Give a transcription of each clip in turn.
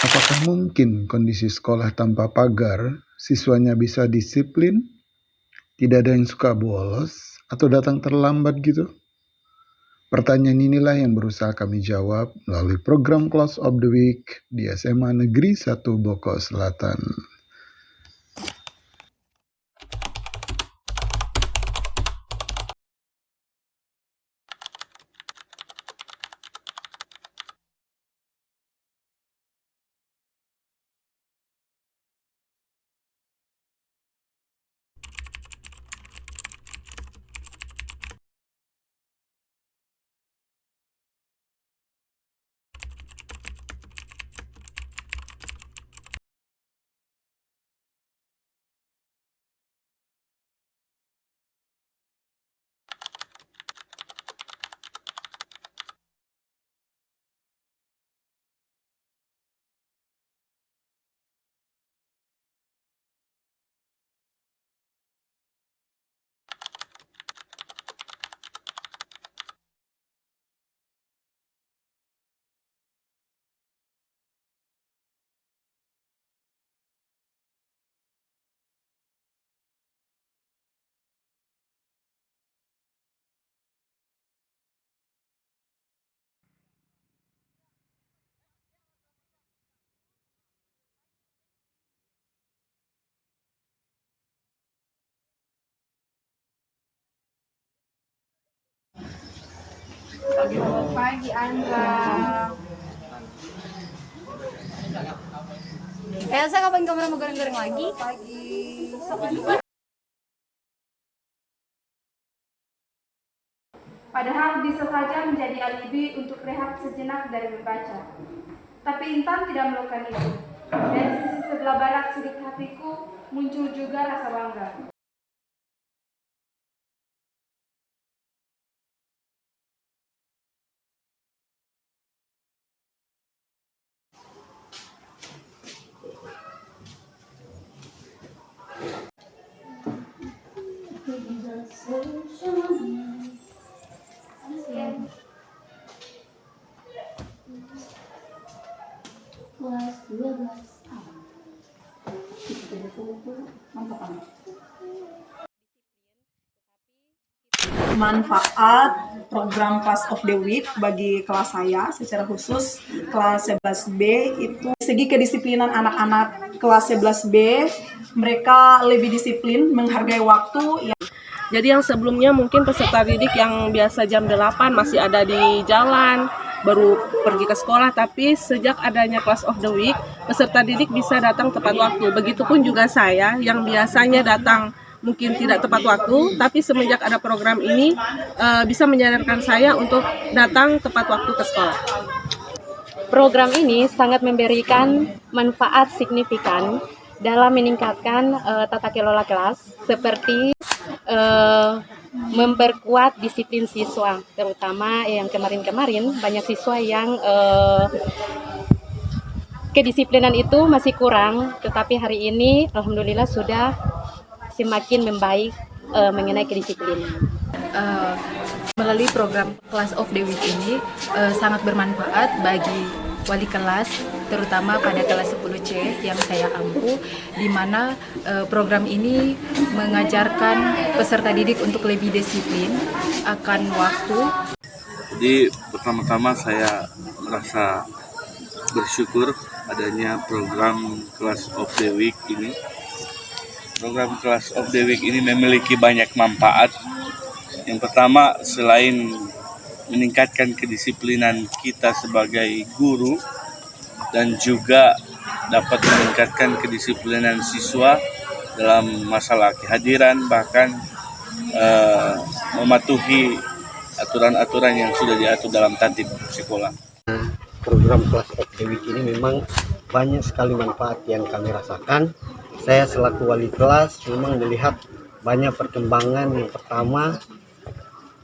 Apakah mungkin kondisi sekolah tanpa pagar, siswanya bisa disiplin? Tidak ada yang suka bolos atau datang terlambat gitu? Pertanyaan inilah yang berusaha kami jawab melalui program Class of the Week di SMA Negeri 1 Boko Selatan. Pagi Andra. Elsa kapan kamu mau goreng-goreng lagi? Pagi. Padahal bisa saja menjadi alibi untuk rehat sejenak dari membaca. Tapi Intan tidak melakukan itu. Dari sisi sebelah barat sudut hatiku muncul juga rasa bangga. Kelas 12. Manfaat program Class of the Week bagi kelas saya secara khusus kelas 11B itu segi kedisiplinan anak-anak kelas 11B, mereka lebih disiplin, menghargai waktu. Jadi yang sebelumnya mungkin peserta didik yang biasa jam 8 masih ada di jalan, baru pergi ke sekolah, tapi sejak adanya Class of the Week, peserta didik bisa datang tepat waktu. Begitupun juga saya yang biasanya datang mungkin tidak tepat waktu, tapi semenjak ada program ini bisa menyadarkan saya untuk datang tepat waktu ke sekolah. Program ini sangat memberikan manfaat signifikan dalam meningkatkan tata kelola kelas, seperti memperkuat disiplin siswa, terutama yang kemarin-kemarin banyak siswa yang kedisiplinan itu masih kurang, tetapi hari ini alhamdulillah sudah semakin membaik mengenai kedisiplinan. Melalui program Class of the Week ini sangat bermanfaat bagi wali kelas, terutama pada kelas 10C yang saya ampu, di mana program ini mengajarkan peserta didik untuk lebih disiplin akan waktu. Jadi pertama-tama saya merasa bersyukur adanya program Class of the Week ini. Program Class of the Week ini memiliki banyak manfaat. Yang pertama, selain meningkatkan kedisiplinan kita sebagai guru dan juga dapat meningkatkan kedisiplinan siswa dalam masalah kehadiran, bahkan mematuhi aturan-aturan yang sudah diatur dalam tatib sekolah. Program Class of the Week ini memang banyak sekali manfaat yang kami rasakan. Saya selaku wali kelas memang melihat banyak perkembangan. Yang pertama,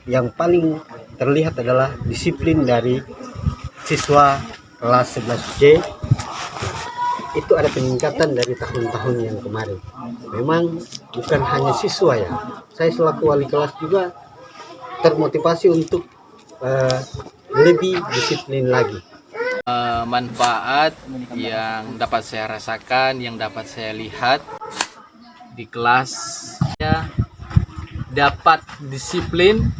yang paling terlihat adalah disiplin dari siswa kelas 11C. Itu ada peningkatan dari tahun-tahun yang kemarin. Memang bukan hanya siswa ya, saya selaku wali kelas juga termotivasi untuk lebih disiplin lagi. Manfaat yang dapat saya rasakan, yang dapat saya lihat di kelas, ya, dapat disiplin.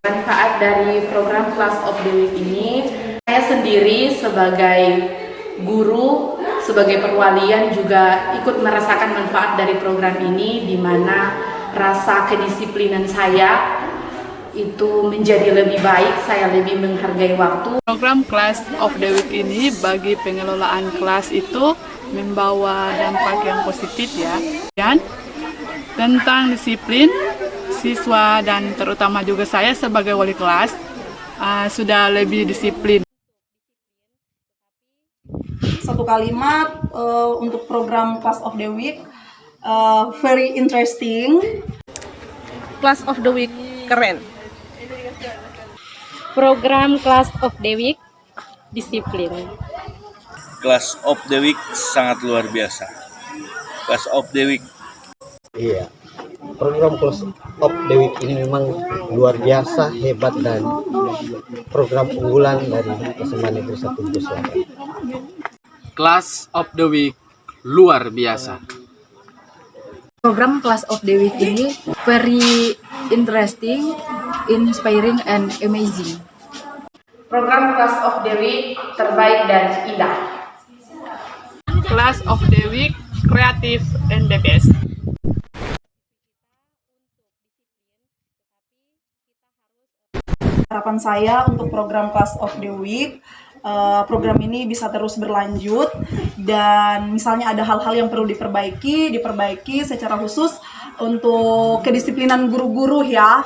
Manfaat dari program Class of the Week ini, saya sendiri sebagai guru, sebagai perwalian juga ikut merasakan manfaat dari program ini, di mana rasa kedisiplinan saya itu menjadi lebih baik, saya lebih menghargai waktu. Program Class of the Week ini bagi pengelolaan kelas itu membawa dampak yang positif ya. Dan tentang disiplin, siswa dan terutama juga saya sebagai wali kelas sudah lebih disiplin. Satu kalimat untuk program Class of the Week, very interesting. Class of the Week keren. Program Class of the Week disiplin. Class of the Week sangat luar biasa. Class of the Week. Iya, program Class of the Week ini memang luar biasa, hebat, dan program unggulan dari SMA Negeri 1 Bugis Selatan. Class of the Week luar biasa. Program Class of the Week ini very interesting, inspiring, and amazing. Program Class of the Week terbaik dan indah. Class of the Week kreatif and the best. Harapan saya untuk program Class of the Week, program ini bisa terus berlanjut, dan misalnya ada hal-hal yang perlu diperbaiki secara khusus untuk kedisiplinan guru-guru ya.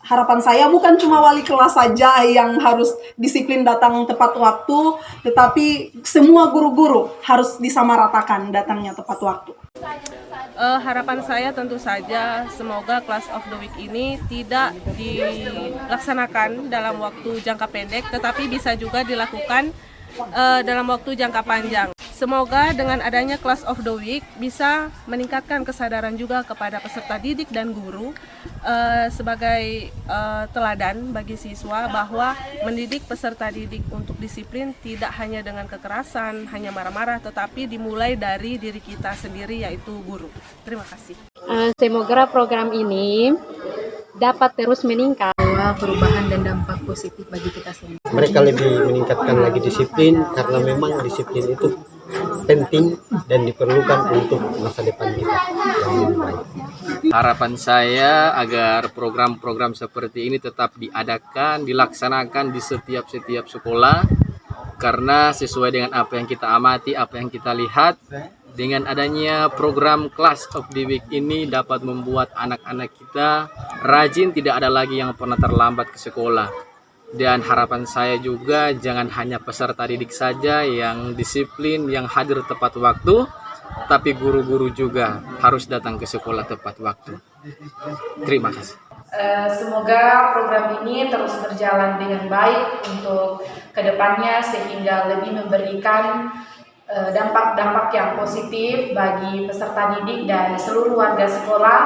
Harapan saya bukan cuma wali kelas saja yang harus disiplin datang tepat waktu, tetapi semua guru-guru harus disamaratakan datangnya tepat waktu. Harapan saya tentu saja semoga Class of the Week ini tidak dilaksanakan dalam waktu jangka pendek, tetapi bisa juga dilakukan dalam waktu jangka panjang. Semoga dengan adanya Class of the Week bisa meningkatkan kesadaran juga kepada peserta didik dan guru sebagai teladan bagi siswa bahwa mendidik peserta didik untuk disiplin tidak hanya dengan kekerasan, hanya marah-marah, tetapi dimulai dari diri kita sendiri, yaitu guru. Terima kasih. Semoga program ini dapat terus meningkat. Perubahan dan dampak positif bagi kita semua. Mereka lebih meningkatkan lagi disiplin, karena memang disiplin itu penting dan diperlukan untuk masa depan kita yang lebih baik. Harapan saya agar program-program seperti ini tetap diadakan, dilaksanakan di setiap sekolah, karena sesuai dengan apa yang kita amati, apa yang kita lihat, dengan adanya program Class of the Week ini dapat membuat anak-anak kita rajin, tidak ada lagi yang pernah terlambat ke sekolah. Dan harapan saya juga jangan hanya peserta didik saja yang disiplin, yang hadir tepat waktu, tapi guru-guru juga harus datang ke sekolah tepat waktu. Terima kasih. Semoga program ini terus berjalan dengan baik untuk kedepannya, sehingga lebih memberikan dampak-dampak yang positif bagi peserta didik dan seluruh warga sekolah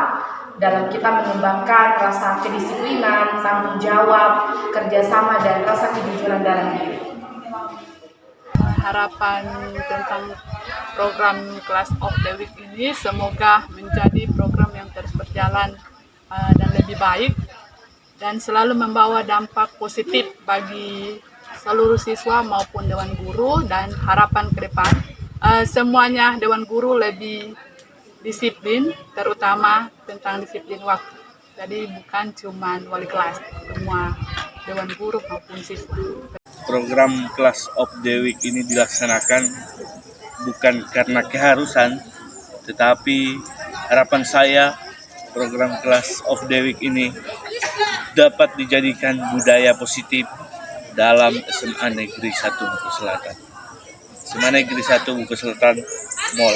dalam kita mengembangkan rasa kedisiplinan, tanggung jawab, kerjasama, dan rasa kejujuran dalam diri. Harapan tentang program Class of the Week ini semoga menjadi program yang terus berjalan dan lebih baik, dan selalu membawa dampak positif bagi seluruh siswa maupun dewan guru. Dan harapan ke depan semuanya dewan guru lebih disiplin, terutama tentang disiplin waktu. Jadi bukan cuma wali kelas, semua dewan guru maupun siswa. Program Class of the Week ini dilaksanakan bukan karena keharusan, tetapi harapan saya program Class of the Week ini dapat dijadikan budaya positif dalam SMA Negeri 1 Bugis Selatan. SMA Negeri 1 Bugis Selatan, Mall.